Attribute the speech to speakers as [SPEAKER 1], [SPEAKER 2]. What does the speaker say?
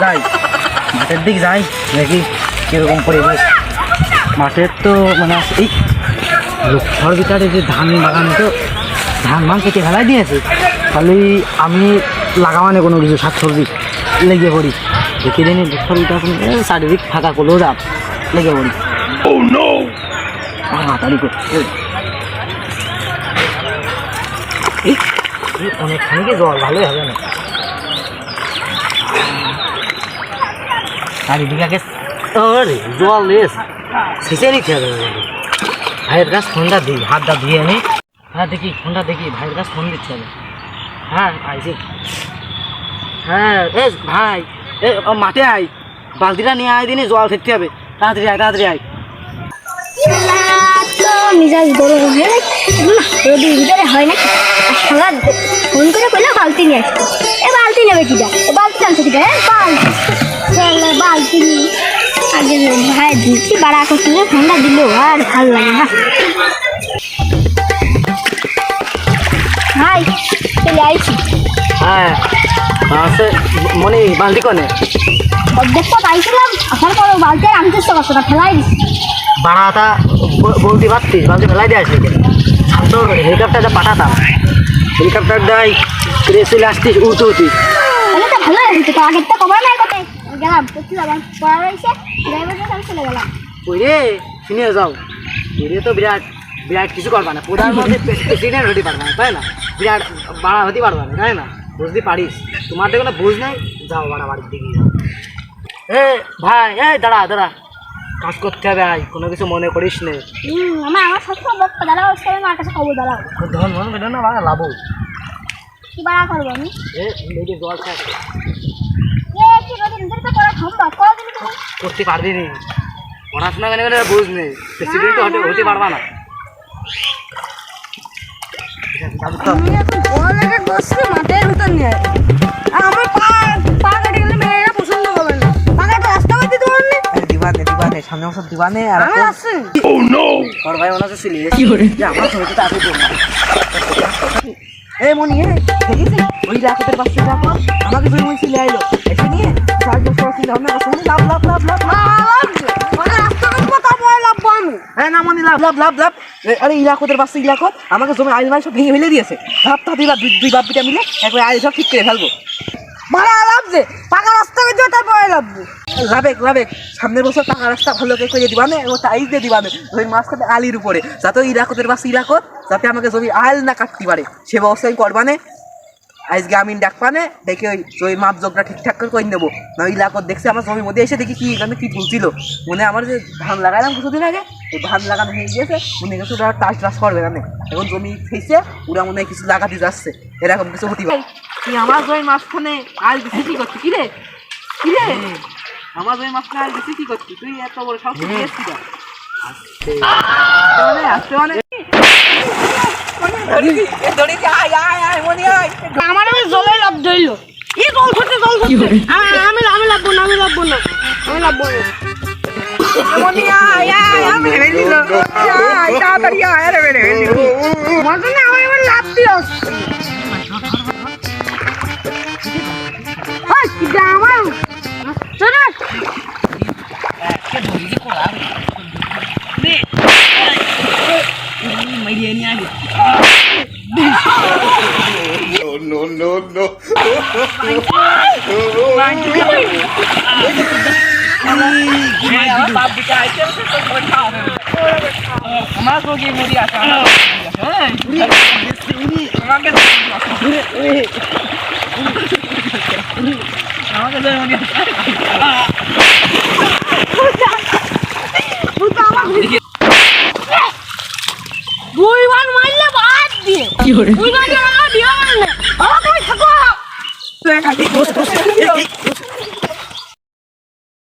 [SPEAKER 1] যাই মাঠের দিক যাই দেখি কীরকম পরিবেশ। মাঠের তো মানে এই ঘর ভিতরে যে ধান বাগানে তো ধান মান কেটে ফেলাই দিয়েছে, খালি আমি লাগাবানে কোনো কিছু শাকসবজি লেগে পড়ি। দেখে দিন ঘরটা চারিদিক ফাঁকা করলেও যাব লেগে পড়ি। তাড়াতাড়ি করছে অনেকখানি কি জল ভালোই হবে না। চারিদিকে আগে জল সেচে নিতে হবে। ভাইয়ের কাছে ফোনটা দিই, হাতটা ধুয়ে আনি। হ্যাঁ দেখি ফোনটা দেখি, ভাইয়ের কাছে ফোন দিচ্ছে হবে। হ্যাঁ আইছি। হ্যাঁ এ ভাই এ মাঠে আয়, বালতিটা নিয়ে আয় দিনে জল ফেলতে হবে। তাড়াতাড়ি আয় তাড়াতাড়ি আয়।
[SPEAKER 2] মিজাজ গরম হয়ে রোদের ভিতরে হয় না। আর ফোন করে বললে বালতি নিয়ে আসতো। এ বালতি নেবে কিটা, এ বালতি আনছে কিটা, বালতি আগে ভাই দিচ্ছি বাড়া করতে ঠান্ডা দিল আর ভাল লাগে না। ভাই চলে আইছি।
[SPEAKER 1] হ্যাঁ আছে মনে বালতি কনে
[SPEAKER 2] দেখতে পাইছিলাম আসার পর বালতি আর আমি চেষ্টা করছো না, ফেলাই দিচ্ছি।
[SPEAKER 1] বাড়াটা বলতে পারতিস, বালতি ফেলাই দিয়ে আসলি তোর হেলিকপ্টারটা পাঠাতাম। হেলিকপ্টারটাই চলে আসতিস উঠতে উঠিস।
[SPEAKER 2] তাহলে তো ভালো হয়েছে, তো আগের তো কবার নাই কোথায় গেলাম করতে যাবাম পড়া রয়েছে ড্রাইভারের সাথে চলে গেলাম।
[SPEAKER 1] ওই রে শুনে যাও, এরে তো বিরাট বিরাট কিছু করবা না, প্রধানমন্ত্রী প্রেসিডেন্ট হতে পারবা না, তাই না? বিরাট বাড়া হতে পারবা না, তাই না? বুঝতে পারিস, তোমার তো কোনো বুঝ নাই। যাও বাড়া বাড়ির দিকে যাও। এ ভাই এই দাঁড়া দাঁড়া, কাজ করতে হবে। আয় কোনো কিছু মনে করিস নে।
[SPEAKER 2] আমার সবসময় বক্তা দাঁড়াও, আমার কাছে খবর দাঁড়াও।
[SPEAKER 1] ধন মন বেরো না বাড়া লাভ
[SPEAKER 2] কি বাড়া করবো আমি?
[SPEAKER 1] জল খাই
[SPEAKER 2] কি রোদের ভিতরে করা সম্ভব? কদিন তুমি
[SPEAKER 1] করতে পারবি নি, পড়াশোনা কেন করে বুঝ নেই, প্রেসিডেন্ট হতে পারবা না।
[SPEAKER 3] আমি এখন পড়ালেখা করছি মাঠের ভিতর নিয়ে। আমার পা কেটে গেলে মেয়েরা পছন্দ করবে না। পাকা একটা রাস্তা করে দিতে পারবি?
[SPEAKER 1] দিবানে দিবানে সামনে বছর দিবানে। আর
[SPEAKER 3] আমি আসছি।
[SPEAKER 1] তোর ভাই মনে হচ্ছে সিলি আমার ছবিতে তো আসে। এই মনি দেখেছি ওই রাকেটের পাশে দেখো আমাকে দুই মন সিলে আইলো এসে নিয়ে 4-5 সিলে হবে না, শুনে লাভ লাভ লাভ লাভ
[SPEAKER 3] মানে রাস্তা কাটবো তারপরে লাভবো আমি।
[SPEAKER 1] হ্যাঁ না মনি লাভ লাভ লাভ লাভ। আরে ইলাকতের পাশে ইলাকত আমাকে জমি আইল মাইল সব ভেঙে ফেলে দিয়েছে। ভাব তা দুই বাপ পিটা মিলে একবার আইল সব ঠিক করে ফেলবো।
[SPEAKER 3] ভাড়া লাভছে, পাকা রাস্তা করে দিও তারপরে লাভবো।
[SPEAKER 1] লাভেক লাভেক সামনের বছর টাকা রাস্তা ভালো করে দিবানে, ও টাইস দিয়ে দিবানে ওই মাঝখানে আলির উপরে, যাতে ওই ইলাকতের পাশে ইলাকত যাতে আমাকে জমি আইল না কাটতে পারে সে ব্যবস্থা আমি করবানে। আজকে আমি ডাকবানে দেখে ওই মাপ যোগটা ঠিকঠাক করে নেবো না। ওই ইলাকত দেখছি আমার জমির মধ্যে এসে দেখি কি এখানে কি ভুলছিল। মনে আমার যে ধান লাগালাম কিছুদিন আগে, ওই ধান লাগানো হয়ে গিয়েছে, মনে গেছে ওরা টাস করবে না। এখন জমি খেয়েছে ওরা মনে হয় কিছু লাগাতে যাচ্ছে, এরকম কিছু হতে পারে। তুই আমার জমির মাঝখানে আল দিচ্ছি কি করছি? কিরে কিরে আমার জমির মাঝখানে আল দিচ্ছি কি করছি? তুই এত বড় সব দিয়েছিস আসতে মানে
[SPEAKER 3] আমার আমি জলে লাভ ধরলো। ই জল করতে আমি লাভবো না, আমি লাভবো না, আমি লাভবো না। আমার এবার লাভ দিও আমার
[SPEAKER 4] No, no, no.
[SPEAKER 1] আমার তো গিয়ে মুড়ি আসে
[SPEAKER 3] দুইবার মারলে বাদ দিয়ে দুইবার দিয়ে আমার বিয়ে মারলে থাকো।